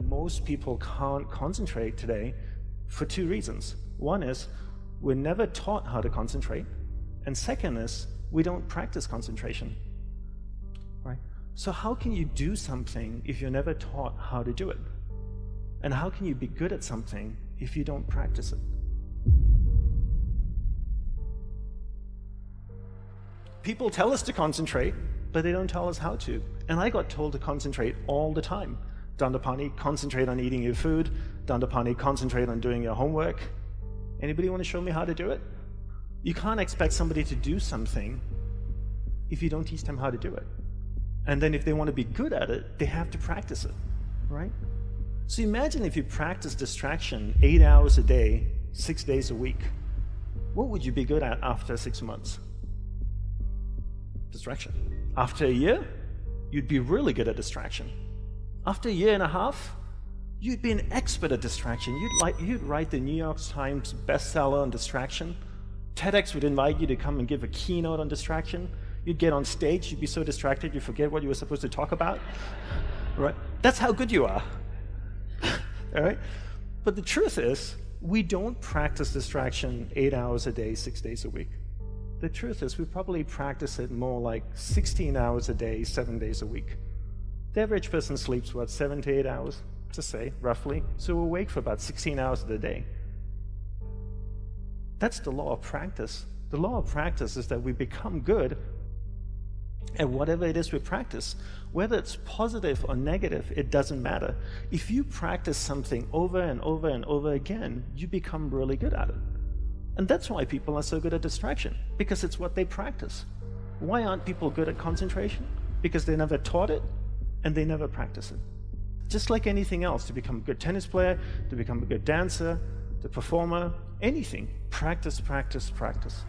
Most people can't concentrate today for two reasons. One is we're never taught how to concentrate, and second is we don't practice concentration. Right? So how can you do something if you're never taught how to do it? And how can you be good at something if you don't practice it? People tell us to concentrate, but they don't tell us how to. And I got told to concentrate all the time. Dandapani, concentrate on eating your food. Dandapani, concentrate on doing your homework. Anybody want to show me how to do it? You can't expect somebody to do something if you don't teach them how to do it. And then if they want to be good at it, they have to practice it, right? So imagine if you practice distraction 8 hours a day, 6 days a week. What would you be good at after 6 months? Distraction. After a year, you'd be really good at distraction. After a year and a half, you'd be an expert at distraction. You'd write the New York Times bestseller on distraction. TEDx would invite you to come and give a keynote on distraction. You'd get on stage, you'd be so distracted you forget what you were supposed to talk about. Right? That's how good you are. All right? But the truth is, we don't practice distraction 8 hours a day, 6 days a week. The truth is, we probably practice it more like 16 hours a day, 7 days a week. The average person sleeps, what, 7 to 8 hours, to say, roughly. So we're awake for about 16 hours of the day. That's the law of practice. The law of practice is that we become good at whatever it is we practice. Whether it's positive or negative, it doesn't matter. If you practice something over and over and over again, you become really good at it. And that's why people are so good at distraction, because it's what they practice. Why aren't people good at concentration? Because they never taught it and they never practice it. Just like anything else, to become a good tennis player, to become a good dancer, to performer, anything, practice, practice, practice.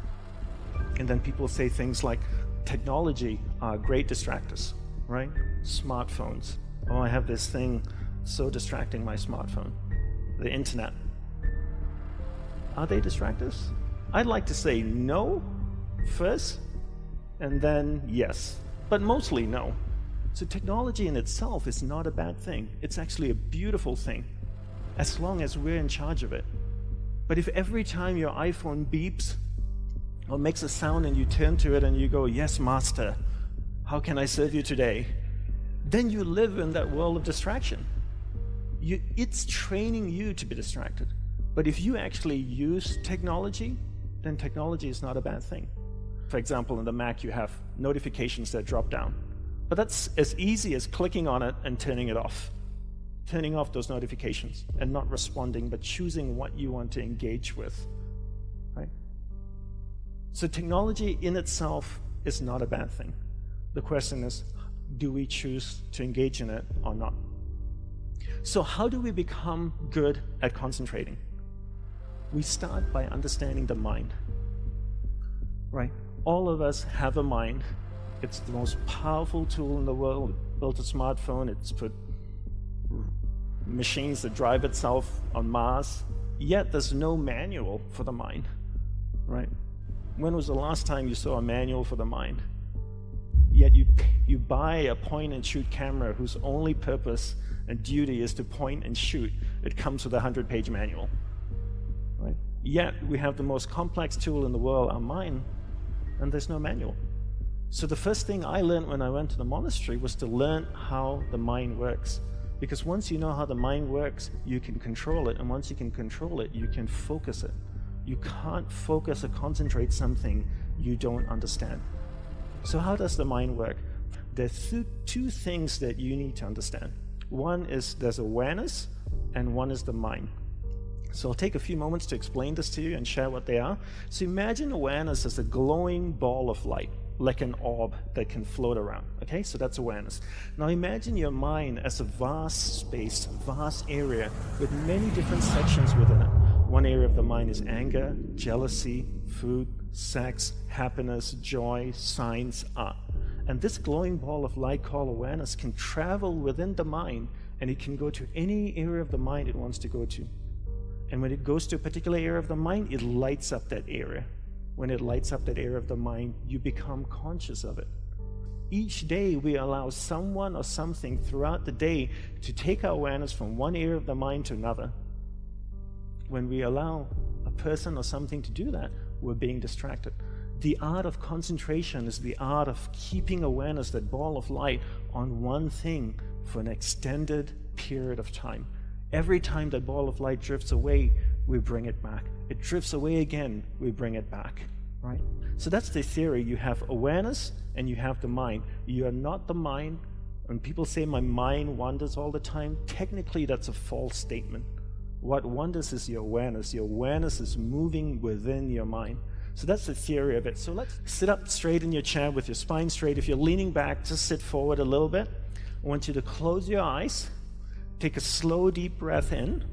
And then people say things like, technology are great distractors, right? Smartphones. Oh, I have this thing so distracting, my smartphone. The internet. Are they distractors? I'd like to say no first, and then yes, but mostly no. So technology in itself is not a bad thing. It's actually a beautiful thing, as long as we're in charge of it. But if every time your iPhone beeps or makes a sound and you turn to it and you go, yes, master, how can I serve you today? Then you live in that world of distraction. It's training you to be distracted. But if you actually use technology, then technology is not a bad thing. For example, in the Mac, you have notifications that drop down. But that's as easy as clicking on it and turning it off. Turning off those notifications and not responding, but choosing what you want to engage with. Right? So technology in itself is not a bad thing. The question is, do we choose to engage in it or not? So how do we become good at concentrating? We start by understanding the mind. Right? All of us have a mind. It's the most powerful tool in the world. It built a smartphone, it's put machines that drive itself on Mars, yet there's no manual for the mind, right? When was the last time you saw a manual for the mind? Yet you buy a point-and-shoot camera whose only purpose and duty is to point and shoot. It comes with a 100-page manual, right? Yet we have the most complex tool in the world, our mind, and there's no manual. So the first thing I learned when I went to the monastery was to learn how the mind works. Because once you know how the mind works, you can control it. And once you can control it, you can focus it. You can't focus or concentrate something you don't understand. So how does the mind work? There's two things that you need to understand. One is there's awareness, and one is the mind. So I'll take a few moments to explain this to you and share what they are. So imagine awareness as a glowing ball of light, like an orb that can float around, okay? So that's awareness. Now imagine your mind as a vast space, vast area with many different sections within it. One area of the mind is anger, jealousy, food, sex, happiness, joy, science, art. And this glowing ball of light called awareness can travel within the mind, and it can go to any area of the mind it wants to go to. And when it goes to a particular area of the mind, it lights up that area. When it lights up that area of the mind, you become conscious of it. Each day we allow someone or something throughout the day to take our awareness from one area of the mind to another. When we allow a person or something to do that, we're being distracted. The art of concentration is the art of keeping awareness, that ball of light, on one thing for an extended period of time. Every time that ball of light drifts away, we bring it back. It drifts away again, we bring it back, right? So that's the theory. You have awareness and you have the mind. You are not the mind. When people say my mind wanders all the time, technically that's a false statement. What wanders is your awareness. Your awareness is moving within your mind. So that's the theory of it. So let's sit up straight in your chair with your spine straight. If you're leaning back, just sit forward a little bit. I want you to close your eyes. Take a slow, deep breath in.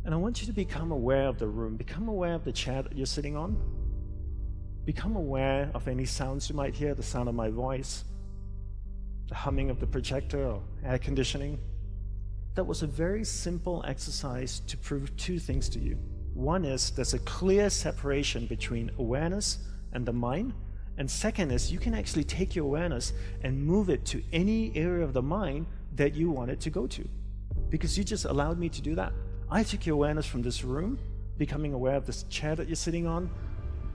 And I want you to become aware of the room. Become aware of the chair that you're sitting on. Become aware of any sounds you might hear, the sound of my voice, the humming of the projector or air conditioning. That was a very simple exercise to prove two things to you. One is there's a clear separation between awareness and the mind. And second is you can actually take your awareness and move it to any area of the mind that you want it to go to. Because you just allowed me to do that. I took your awareness from this room, becoming aware of this chair that you're sitting on,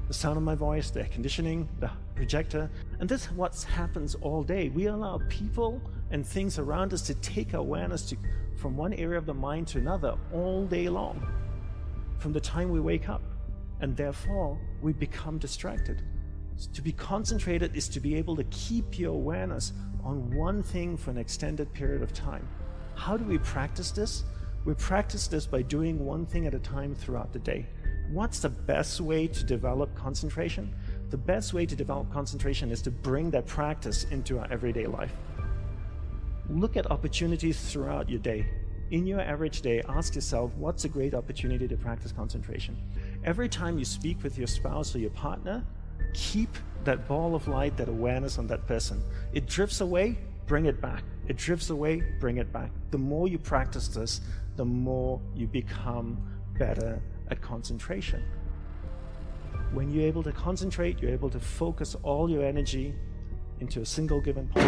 the sound of my voice, the air conditioning, the projector. And this is what happens all day. We allow people and things around us to take our awareness from one area of the mind to another all day long, from the time we wake up. And therefore, we become distracted. To be concentrated is to be able to keep your awareness on one thing for an extended period of time. How do we practice this? We practice this by doing one thing at a time throughout the day. What's the best way to develop concentration? The best way to develop concentration is to bring that practice into our everyday life. Look at opportunities throughout your day. In your average day, ask yourself, what's a great opportunity to practice concentration? Every time you speak with your spouse or your partner, keep that ball of light, that awareness on that person. It drifts away, bring it back. It drifts away, bring it back. The more you practice this, the more you become better at concentration. When you're able to concentrate, you're able to focus all your energy into a single given point.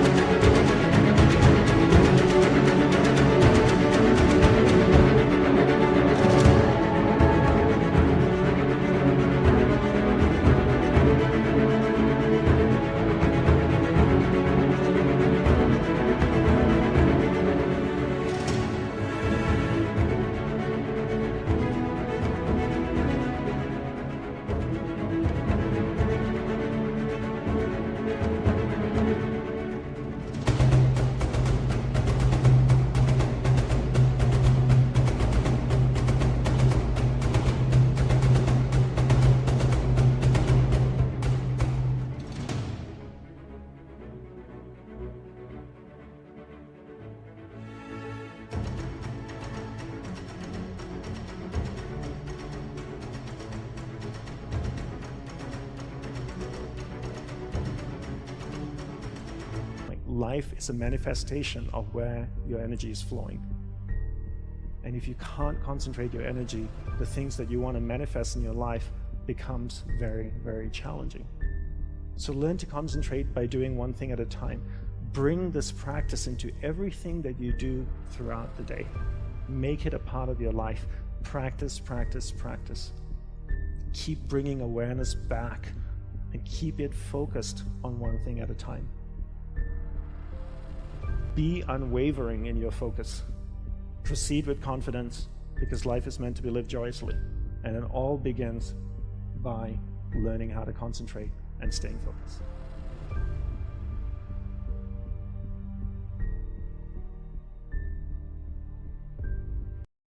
Life is a manifestation of where your energy is flowing. And if you can't concentrate your energy, the things that you want to manifest in your life becomes very, very challenging. So learn to concentrate by doing one thing at a time. Bring this practice into everything that you do throughout the day. Make it a part of your life. Practice, practice, practice. Keep bringing awareness back and keep it focused on one thing at a time. Be unwavering in your focus. Proceed with confidence, because life is meant to be lived joyously. And it all begins by learning how to concentrate and staying focused.